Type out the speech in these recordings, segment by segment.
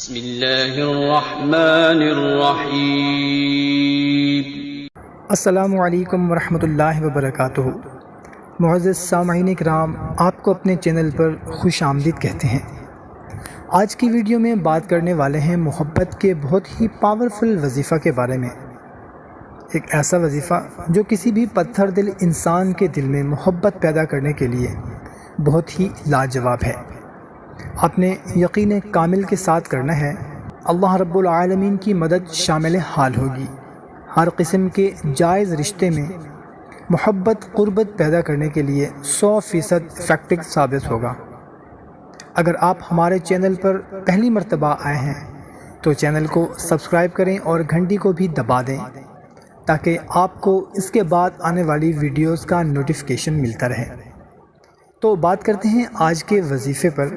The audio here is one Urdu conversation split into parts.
بسم اللہ الرحمن الرحیم۔ السلام علیکم ورحمۃ اللہ وبرکاتہ۔ معزز سامعین کرام، آپ کو اپنے چینل پر خوش آمدید کہتے ہیں۔ آج کی ویڈیو میں بات کرنے والے ہیں محبت کے بہت ہی پاورفل وظیفہ کے بارے میں۔ ایک ایسا وظیفہ جو کسی بھی پتھر دل انسان کے دل میں محبت پیدا کرنے کے لیے بہت ہی لاجواب ہے۔ آپ نے یقین کامل کے ساتھ کرنا ہے، اللہ رب العالمین کی مدد شامل حال ہوگی۔ ہر قسم کے جائز رشتے میں محبت قربت پیدا کرنے کے لیے 100% افیکٹو ثابت ہوگا۔ اگر آپ ہمارے چینل پر پہلی مرتبہ آئے ہیں تو چینل کو سبسکرائب کریں اور گھنٹی کو بھی دبا دیں تاکہ آپ کو اس کے بعد آنے والی ویڈیوز کا نوٹیفیکیشن ملتا رہے۔ تو بات کرتے ہیں آج کے وظیفے پر۔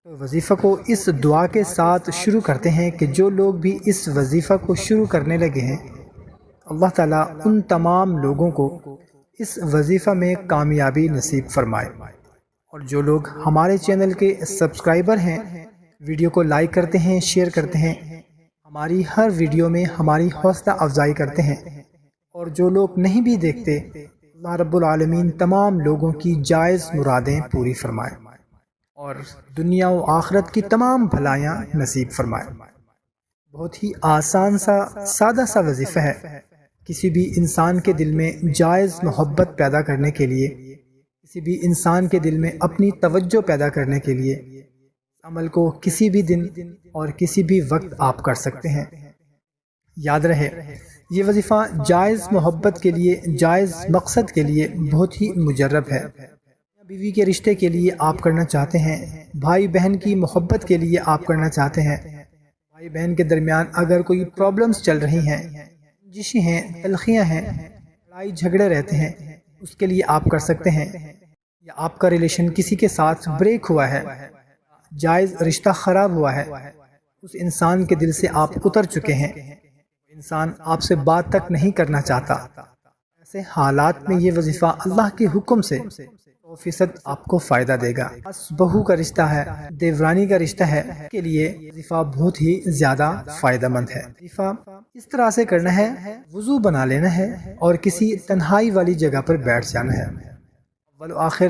وظیفہ کو اس دعا کے ساتھ شروع کرتے ہیں کہ جو لوگ بھی اس وظیفہ کو شروع کرنے لگے ہیں، اللہ تعالیٰ ان تمام لوگوں کو اس وظیفہ میں کامیابی نصیب فرمائے۔ اور جو لوگ ہمارے چینل کے سبسکرائبر ہیں، ویڈیو کو لائک کرتے ہیں، شیئر کرتے ہیں، ہماری ہر ویڈیو میں ہماری حوصلہ افزائی کرتے ہیں، اور جو لوگ نہیں بھی دیکھتے، اللہ رب العالمین تمام لوگوں کی جائز مرادیں پوری فرمائے اور دنیا و آخرت کی تمام بھلائیاں نصیب فرمائے۔ بہت ہی آسان سا سادہ سا وظیفہ ہے۔ کسی بھی انسان کے دل میں جائز محبت پیدا کرنے کے لیے، کسی بھی انسان کے دل میں اپنی توجہ پیدا کرنے کے لیے عمل کو کسی بھی دن اور کسی بھی وقت آپ کر سکتے ہیں۔ یاد رہے، یہ وظیفہ جائز محبت کے لیے، جائز مقصد کے لیے بہت ہی مجرب ہے۔ بیوی کے رشتے کے لیے آپ کرنا چاہتے ہیں، بھائی بہن کی محبت کے لیے آپ کرنا چاہتے ہیں، بھائی بہن کے درمیان اگر کوئی پرابلمز چل رہی ہیں، جشیں ہیں، تلخیاں ہیں، لڑائی جھگڑے رہتے ہیں، اس کے لیے آپ کر سکتے ہیں۔ یا آپ کا ریلیشن کسی کے ساتھ بریک ہوا ہے، جائز رشتہ خراب ہوا ہے، اس انسان کے دل سے آپ اتر چکے ہیں، انسان آپ سے بات تک نہیں کرنا چاہتا، ایسے حالات میں یہ وظیفہ اللہ کے حکم سے 100% آپ کو فائدہ دے گا۔ بہو کا رشتہ ہے، دیورانی کا رشتہ ہے، کے لیے وظیفہ بہت ہی زیادہ فائدہ مند ہے۔ وظیفہ اس طرح سے کرنا ہے، وضو بنا لینا ہے اور کسی تنہائی والی جگہ پر بیٹھ جانا ہے۔ اول و آخر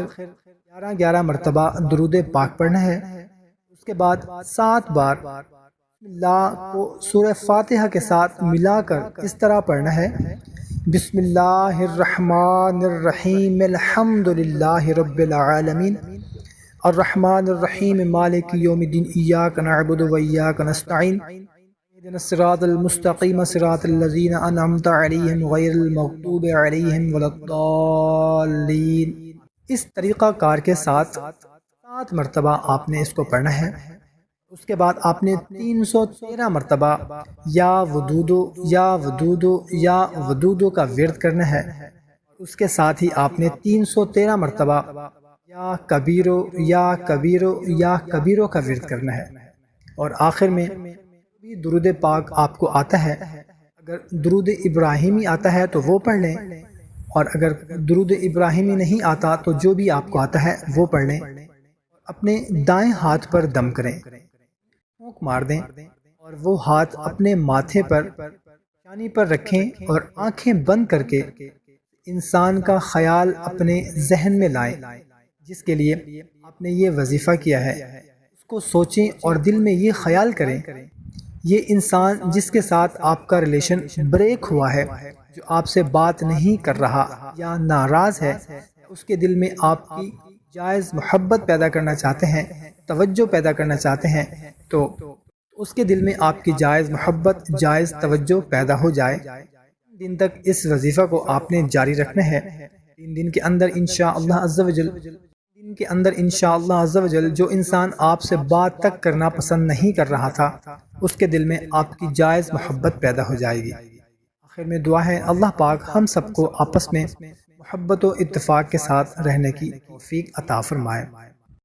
11 مرتبہ درود پاک پڑھنا ہے۔ اس کے بعد 7 بار اللہ کو سورہ فاتحہ کے ساتھ ملا کر اس طرح پڑھنا ہے: بسم اللہ الرحمن الرحیم، الحمد للہ رب العالمین، الرحمن الرحیم، مالک یوم الدین، ایاک نعبد و ایاک نستعین، اہدنا الصراط المستقیم، صراط الذین انعمت علیہم غیر المغضوب علیہم ولا الضالین۔ اس طریقہ کار کے ساتھ 7 مرتبہ آپ نے اس کو پڑھنا ہے۔ اس کے بعد آپ نے 313 مرتبہ یا ودودو یا ودودو یا ودودو کا ورد کرنا ہے۔ اس کے ساتھ ہی آپ نے 313 مرتبہ یا کبیرو یا کبیرو یا کبیرو کا ورد کرنا ہے۔ اور آخر میں بھی درود پاک آپ کو آتا ہے، اگر درود ابراہیمی آتا ہے تو وہ پڑھ لیں، اور اگر درود ابراہیمی نہیں آتا تو جو بھی آپ کو آتا ہے وہ پڑھ لیں۔ اپنے دائیں ہاتھ پر دم کریں، پھونک مار دیں، اور وہ ہاتھ اپنے ماتھے پر چانی پر رکھیں اور آنکھیں بند کر کے انسان کا خیال اپنے ذہن میں لائیں جس کے لیے آپ نے یہ وظیفہ کیا ہے۔ اس کو سوچیں اور دل میں یہ خیال کریں، یہ انسان جس کے ساتھ آپ کا ریلیشن بریک ہوا ہے، جو آپ سے بات نہیں کر رہا یا ناراض ہے، اس کے دل میں آپ کی جائز محبت پیدا کرنا چاہتے ہیں، توجہ پیدا کرنا چاہتے ہیں، تو اس کے دل میں آپ کی جائز محبت، جائز توجہ پیدا ہو جائے۔ 3 دن تک اس وظیفہ کو آپ نے جاری رکھنا ہے۔ 3 دن کے اندر انشاءاللہ عز و جل جو انسان آپ سے بات تک کرنا پسند نہیں کر رہا تھا، اس کے دل میں آپ کی جائز محبت پیدا ہو جائے گی۔ آخر میں دعا ہے، اللہ پاک ہم سب کو آپس میں محبت و اتفاق کے ساتھ رہنے کی توفیق عطا فرمائے۔